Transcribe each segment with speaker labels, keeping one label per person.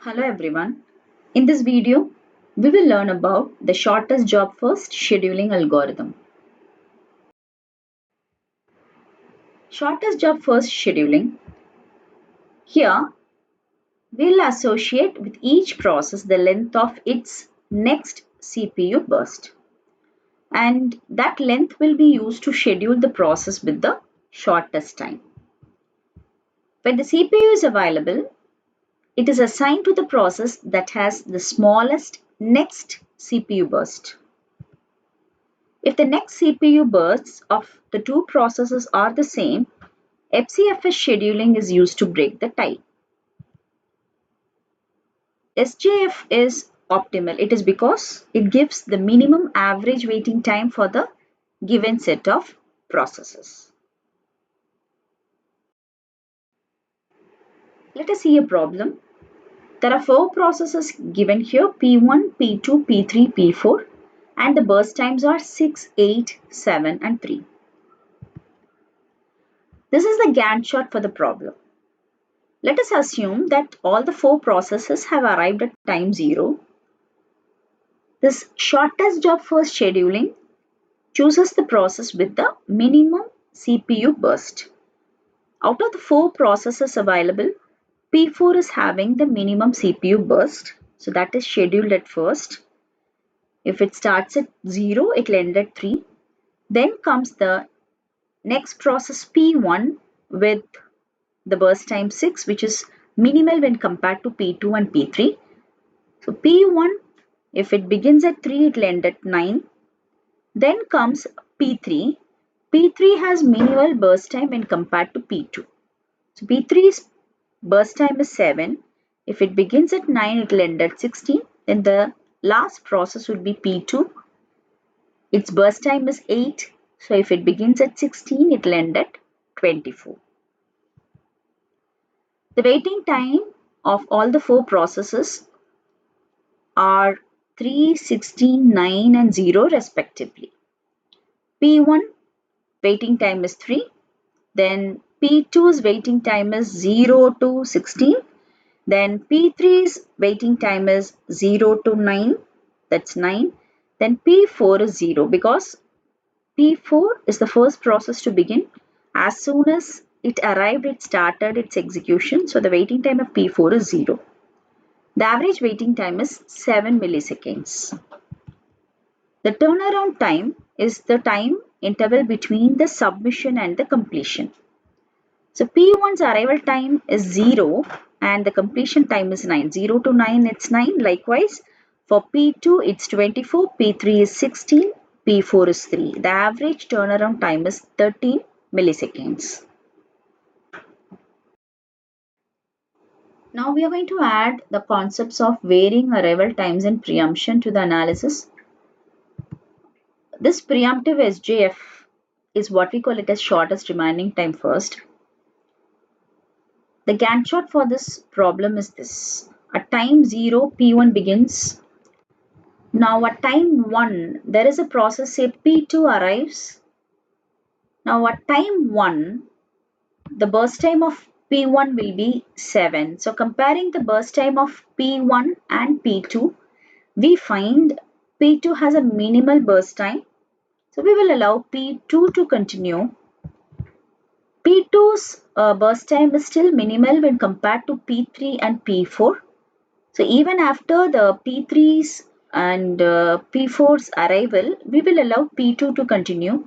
Speaker 1: Hello everyone. In this video, we will learn about the shortest job first scheduling algorithm. Shortest job first scheduling. Here, we'll associate with each process the length of its next CPU burst. And that length will be used to schedule the process with the shortest time. When the CPU is available, it is assigned to the process that has the smallest next CPU burst. If the next CPU bursts of the two processes are the same, FCFS scheduling is used to break the tie. SJF is optimal. It is because it gives the minimum average waiting time for the given set of processes. Let us see a problem. There are four processes given here: P1, P2, P3, P4, and the burst times are 6, 8, 7, and 3. This is the Gantt chart for the problem. Let us assume that all the four processes have arrived at time 0. This shortest job first scheduling chooses the process with the minimum CPU burst. Out of the four processes available, P4 is having the minimum CPU burst, so that is scheduled at first. If it starts at 0, it will end at 3. Then comes the next process P1 with the burst time 6, which is minimal when compared to P2 and P3. So P1, if it begins at 3, it will end at 9. Then comes P3. P3 has minimal burst time when compared to P2. So P3's burst time is 7. If it begins at 9, it will end at 16. Then the last process would be P2. Its burst time is 8. So if it begins at 16, it will end at 24. The waiting time of all the four processes are 3, 16, 9 and 0 respectively. P1 waiting time is 3. Then P2's waiting time is 0 to 16. Then P3's waiting time is 0 to 9. That's 9. Then P4 is 0 because P4 is the first process to begin. As soon as it arrived, it started its execution. So the waiting time of P4 is 0. The average waiting time is 7 milliseconds. The turnaround time is the time interval between the submission and the completion. So P1's arrival time is 0 and the completion time is 9. 0 to 9 it's 9. Likewise, for P2 it's 24, P3 is 16, P4 is 3. The average turnaround time is 13 milliseconds. Now we are going to add the concepts of varying arrival times and preemption to the analysis. This preemptive SJF is what we call it as shortest remaining time first. The Gantt chart for this problem is this. At time 0, P1 begins. Now at time 1, there is a process, say P2 arrives. Now at time 1, the burst time of P1 will be 7. So comparing the burst time of P1 and P2, we find P2 has a minimal burst time. So we will allow P2 to continue. P2's burst time is still minimal when compared to P3 and P4. So even after the P3's and P4's arrival, we will allow P2 to continue.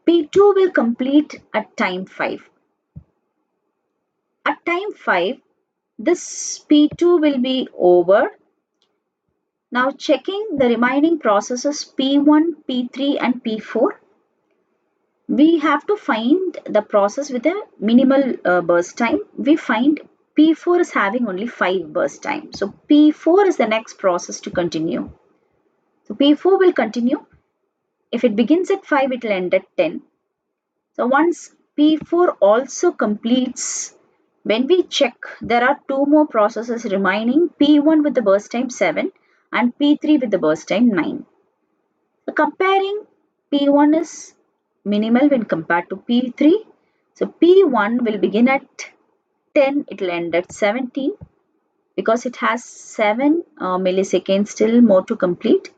Speaker 1: P2 will complete at time 5. At time 5, this P2 will be over. Now checking the remaining processes P1, P3 and P4, we have to find the process with a minimal burst time. We find P4 is having only 5 burst time. So P4 is the next process to continue. So P4 will continue. If it begins at 5, it will end at 10. So once P4 also completes, when we check, there are 2 more processes remaining, P1 with the burst time 7 and P3 with the burst time 9. So comparing, P1 is minimal when compared to P3. So P1 will begin at 10, it will end at 17. because it has 7 milliseconds still more to complete.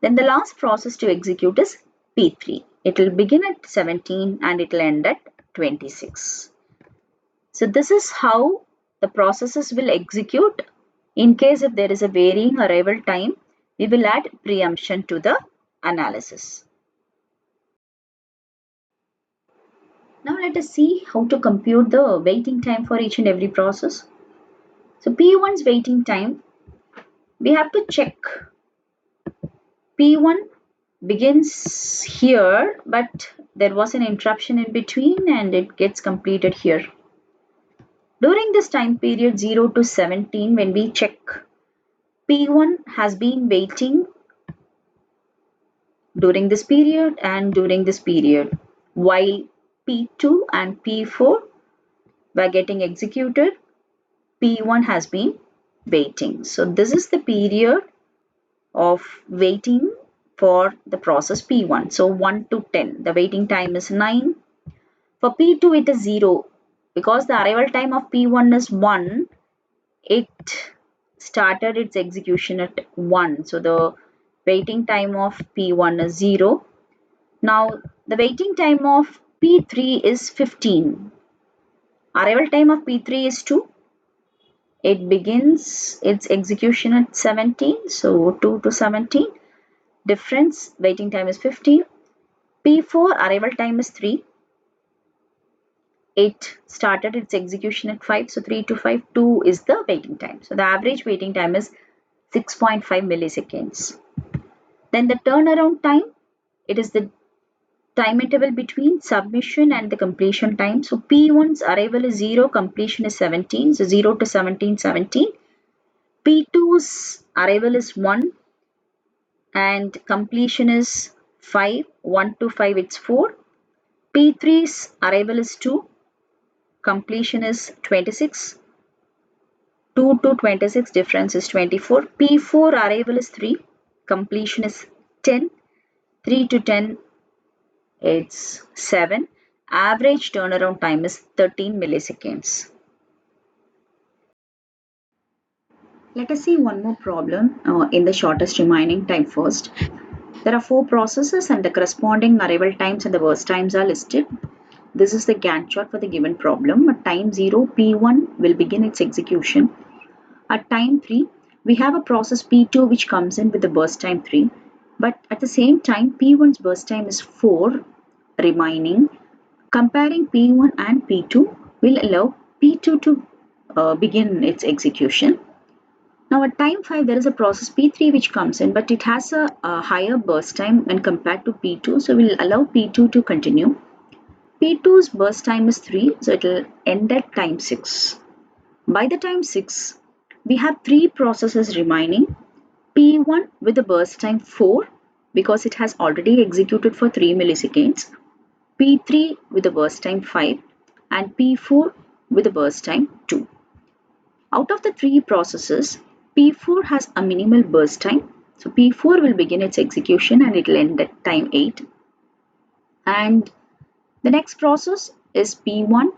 Speaker 1: Then the last process to execute is P3. It will begin at 17 and it will end at 26. So this is how the processes will execute. In case if there is a varying arrival time, we will add preemption to the analysis. Now let us see how to compute the waiting time for each and every process. So P1's waiting time, we have to check. P1 begins here, but there was an interruption in between and it gets completed here. During this time period 0 to 17, when we check, P1 has been waiting during this period and during this period, while P2 and P4 were getting executed, P1 has been waiting. So this is the period of waiting for the process P1. So 1 to 10, the waiting time is 9. For P2 it is 0. Because the arrival time of P1 is 1, it started its execution at 1. So the waiting time of P1 is 0. Now the waiting time of P3 is 15. Arrival time of P3 is 2. It begins its execution at 17. So 2 to 17. Difference, waiting time is 15. P4 arrival time is 3. It started its execution at 5. So 3 to 5, 2 is the waiting time. So the average waiting time is 6.5 milliseconds. Then the turnaround time, it is the time interval between submission and the completion time. So P1's arrival is 0, completion is 17. So 0 to 17, 17. P2's arrival is 1 and completion is 5. 1 to 5, it's 4. P3's arrival is 2. Completion is 26. 2 to 26, difference is 24. P4 arrival is 3. Completion is 10. 3 to 10, it's 7. Average turnaround time is 13 milliseconds. Let us see one more problem in the shortest remaining time first. There are 4 processes and the corresponding arrival times and the burst times are listed. This is the Gantt chart for the given problem. At time 0, P1 will begin its execution. At time 3, we have a process P2 which comes in with the burst time 3. But at the same time, P1's burst time is 4 remaining. Comparing P1 and P2 will allow P2 to begin its execution. Now at time 5, there is a process P3 which comes in, but it has a higher burst time when compared to P2. So we'll allow P2 to continue. P2's burst time is 3, so it will end at time 6. By the time 6, we have 3 processes remaining. P1 with the burst time 4 because it has already executed for 3 milliseconds. P3 with the burst time 5 and P4 with the burst time 2. Out of the 3 processes, P4 has a minimal burst time. So P4 will begin its execution and it will end at time 8. And the next process is P1.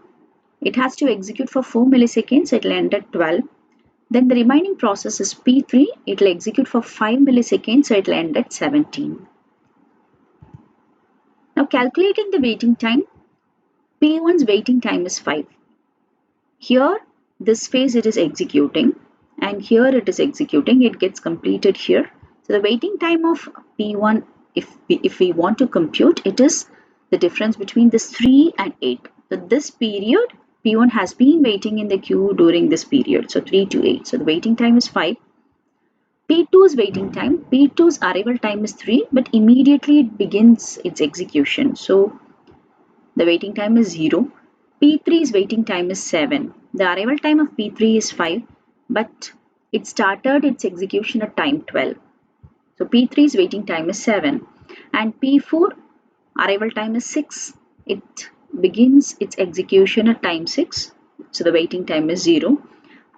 Speaker 1: It has to execute for 4 milliseconds. It will end at 12. Then the remaining process is P3. It will execute for 5 milliseconds. So it will end at 17. Now calculating the waiting time, P1's waiting time is 5. Here, this phase it is executing and here it is executing. It gets completed here. So the waiting time of P1, if we want to compute, it is the difference between this 3 and 8. So this period, P1 has been waiting in the queue during this period. So 3 to 8. So the waiting time is 5. P2's waiting time, P2's arrival time is 3, but immediately it begins its execution. So the waiting time is 0. P3's waiting time is 7. The arrival time of P3 is 5, but it started its execution at time 12. So P3's waiting time is 7. And P4 arrival time is 6. It begins its execution at time 6. So the waiting time is 0.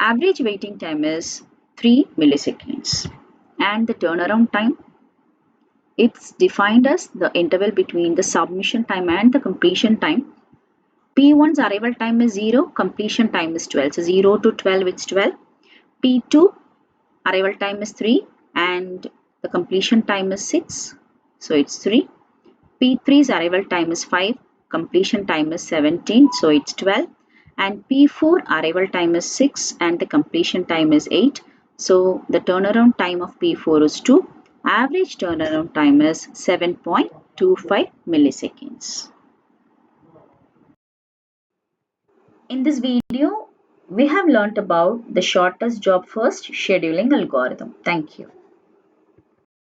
Speaker 1: Average waiting time is 3 milliseconds. And the turnaround time, it's defined as the interval between the submission time and the completion time. P1's arrival time is 0, completion time is 12. So 0 to 12, it's 12. P2 arrival time is 3 and the completion time is 6. So it's 3. P3's arrival time is 5, completion time is 17, so it's 12. And P4 arrival time is 6 and the completion time is 8. So the turnaround time of P4 is 2. Average turnaround time is 7.25 milliseconds. In this video, we have learnt about the shortest job first scheduling algorithm. Thank you.